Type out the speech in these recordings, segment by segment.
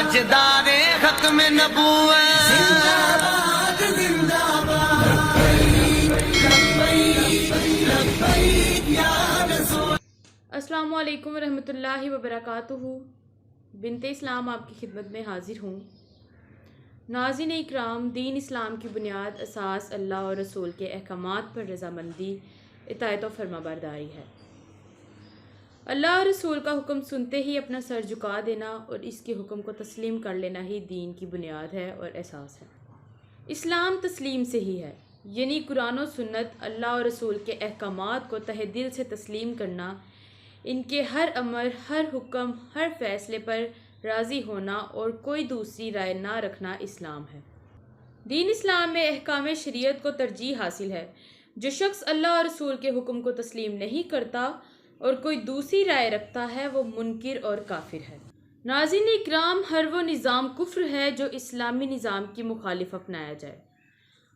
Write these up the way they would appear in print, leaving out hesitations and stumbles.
ताजदारे खत्म नबूवत जिंदाबाद जिंदाबाद या रसूल। अस्सलामु अलैकुम रहमतुल्लाहि व बरकातुहू। बिनते इस्लाम आपकी खिदमत में हाजिर हूँ। नाज़रीन इकराम, दीन इस्लाम की बुनियाद असास अल्लाह और रसूल के अहकामात पर रज़ामंदी, इताअत और फरमाबरदारी है। अल्लाह और रसूल का हुक्म सुनते ही अपना सर झुका देना और इसके हुक्म को तस्लीम कर लेना ही दीन की बुनियाद है और एहसास है। इस्लाम तस्लीम से ही है, यानी कुरान और सुन्नत, अल्लाह और रसूल के अहकामात को तहे दिल से तस्लीम करना, इनके हर अमर, हर हुक्म, हर फैसले पर राज़ी होना और कोई दूसरी राय ना रखना इस्लाम है। दीन इस्लाम में अहकाम शरीयत को तरजीह हासिल है। जो शख्स अल्लाह और रसूल के हुक्म को तस्लीम नहीं करता और कोई दूसरी राय रखता है, वो मुनकिर और काफिर है। नाज़रीन इकराम, हर वो निज़ाम कुफ्र है जो इस्लामी निज़ाम की मुखालिफ अपनाया जाए।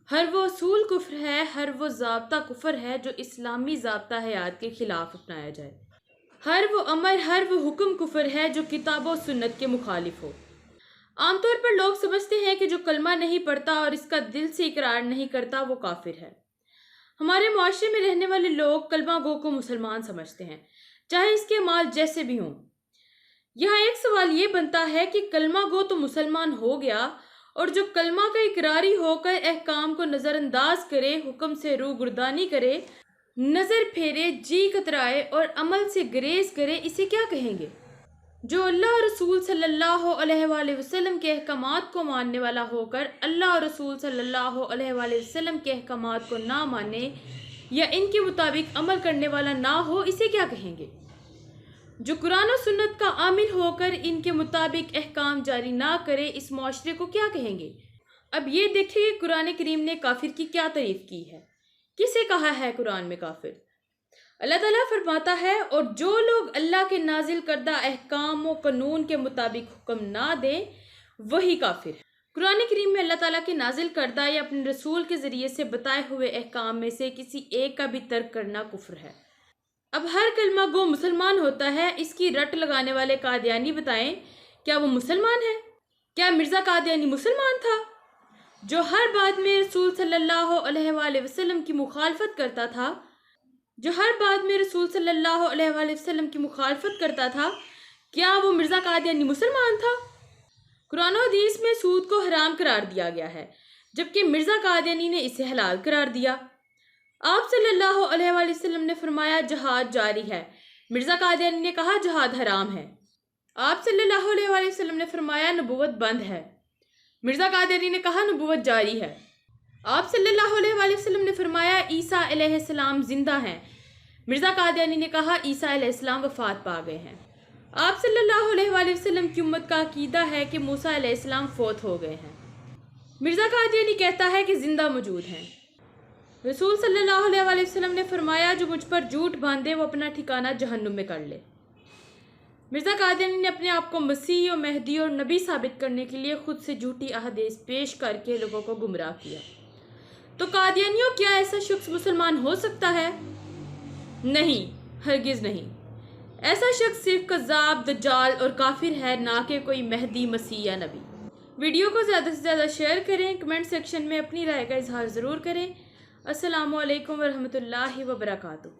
हर वो असूल कुफ्र है, हर वो ज़ाब्ता कुफ्र है जो इस्लामी ज़ाब्ता हयात के खिलाफ अपनाया जाए। हर वो अमर, हर वो हुक्म कुफ्र है जो किताब और सुन्नत के मुखालिफ हो। आमतौर पर लोग समझते हैं कि जो कलमा नहीं पढ़ता और इसका दिल से इकरार नहीं करता वो काफिर है। हमारे मुआशरे में रहने वाले लोग कलमा गो को मुसलमान समझते हैं, चाहे इसके माल जैसे भी हों। यहाँ एक सवाल ये बनता है कि कलमा गो तो मुसलमान हो गया, और जो कलमा का इकरारी होकर अहकाम को नज़रअंदाज करे, हुक्म से रूगर्दानी करे, नज़र फेरे, जी कतराए और अमल से गुरेज करे, इसे क्या कहेंगे? जो अल्लाह और रसूल सल्लल्लाहु अलैहि वसल्लम के अहकामात को मानने वाला होकर अल्लाह और रसूल सल्लल्लाहु अलैहि वसल्लम के अहकामात को ना माने या इनके मुताबिक अमल करने वाला ना हो, इसे क्या कहेंगे? जो कुरान और सुन्नत का आमिल होकर इनके मुताबिक अहकाम जारी ना करे, इस मुआशरे को क्या कहेंगे? अब ये देखिए कि कुरान करीम ने काफिर की क्या तारीफ की है। किसे कहा है कुरान में काफिर? अल्लाह ताला फरमाता है, और जो लोग अल्लाह के नाजिल करदा अहकाम व कानून के मुताबिक हुक्म ना दें, वही काफिर है। कुरान करीम में अल्लाह ताला के नाजिल करदा या अपने रसूल के ज़रिए से बताए हुए अहकाम में से किसी एक का भी तर्क करना कुफ्र है। अब हर कलमा गो मुसलमान होता है, इसकी रट लगाने वाले कादियानी बताएं, क्या वो मुसलमान है? क्या मिर्ज़ा कादियानी मुसलमान था जो हर बात में रसूल सल्लल्लाहु अलैहि वसल्लम की मुखालफत करता था? क्या वो मिर्ज़ा कादियानी मुसलमान था? कुरान और हदीस में सूद को हराम करार दिया गया है, जबकि मिर्ज़ा कादियानी ने इसे हलाल करार दिया। आप सल्लल्लाहु अलैहि वसल्लम ने फरमाया जहाद जारी है, मिर्ज़ा कादियानी ने कहा जहाद हराम है। आप सल्लल्लाहु अलैहि वसल्लम ने फरमाया नबुव्वत बंद है, मिर्ज़ा कादियानी ने कहा नबुव्वत जारी है। आप सल्लल्लाहु अलैहि वसल्लम ने फरमाया ईसा अलैहिस्सलाम जिंदा हैं, मिर्ज़ा कादियानी ने कहा ईसा अलैहिस्सलाम वफ़ात पा गए हैं। आप सल्लल्लाहु अलैहि वसल्लम की उम्मत का अकीदा है कि मूसा अलैहिस्सलाम फोत हो गए हैं, मिर्ज़ा कादियानी कहता है कि जिंदा मौजूद हैं। रसूल सल्लल्लाहु अलैहि वसल्लम ने फरमाया जो मुझ पर झूठ बांधे वो अपना ठिकाना जहन्नुम में कर ले। मिर्ज़ा कादियानी ने अपने आप को मसीह और मेहदी और नबी साबित करने के लिए खुद से झूठी अहदीस पेश करके लोगों को गुमराह किया। तो कादियानियों, क्या ऐसा शख्स मुसलमान हो सकता है? नहीं, हरगिज़ नहीं। ऐसा शख्स सिर्फ कज़्ज़ाब, दज्जाल और काफिर है, ना कि कोई मेहदी, मसीह या नबी। वीडियो को ज़्यादा से ज़्यादा शेयर करें, कमेंट सेक्शन में अपनी राय का इजहार ज़रूर करें। अस्सलामु अलैकुम व रहमतुल्लाहि व बरकातुहू।